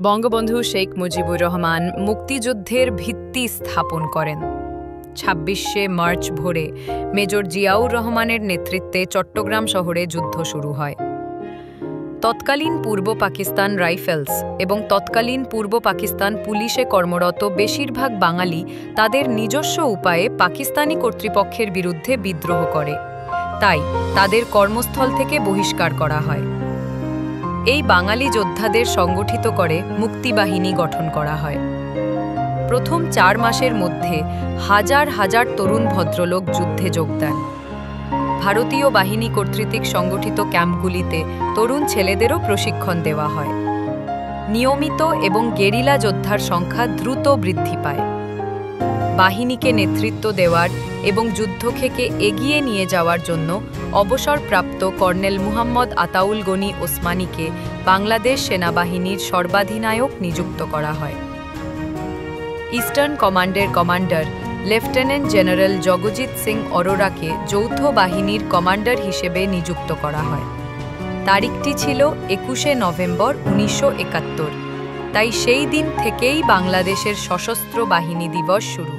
বঙ্গবন্ধু শেখ মুজিবুর রহমান মুক্তিযুদ্ধের ভিত্তি স্থাপন করেন। ২৬শে মার্চ ভোরে মেজর জিয়াউর রহমানের নেতৃত্বে চট্টগ্রাম শহরে যুদ্ধ শুরু হয়। তৎকালীন পূর্ব পাকিস্তান রাইফেলস এবং তৎকালীন পূর্ব পাকিস্তান পুলিশে কর্মরত বেশিরভাগ বাঙালি তাদের নিজস্ব উপায়ে পাকিস্তানি কর্তৃপক্ষের বিরুদ্ধে বিদ্রোহ করে, তাই তাদের কর্মস্থল থেকে বহিষ্কার করা হয়। এই বাঙালি যোদ্ধাদের সংগঠিত করে মুক্তিবাহিনী গঠন করা হয়। প্রথম ৪ মাসের মধ্যে হাজার হাজার তরুণ ভদ্রলোক যুদ্ধে যোগ দেন। ভারতীয় বাহিনী কর্তৃক সংগঠিত ক্যাম্পগুলিতে তরুণ ছেলেদেরও প্রশিক্ষণ দেওয়া হয়। নিয়মিত এবং গেরিলা যোদ্ধার সংখ্যা দ্রুত বৃদ্ধি পায়। বাহিনীকে নেতৃত্ব দেওয়ার এবং যুদ্ধকে এগিয়ে নিয়ে যাওয়ার জন্য অবসরপ্রাপ্ত কর্নেল মুহাম্মদ আতাউল গনি ওসমানীকে বাংলাদেশ সেনাবাহিনীর সর্বাধিনায়ক নিযুক্ত করা হয়। ইস্টার্ন কমান্ডের commander lieutenant general Jagjit Singh অরোরাকে যৌথ বাহিনীর কমান্ডার হিসেবে নিযুক্ত করা হয়। তারিখটি ছিল ২১শে নভেম্বর ১৯৭১, তাই সেই দিন থেকেই বাংলাদেশের সশস্ত্র বাহিনী দিবস শুরু।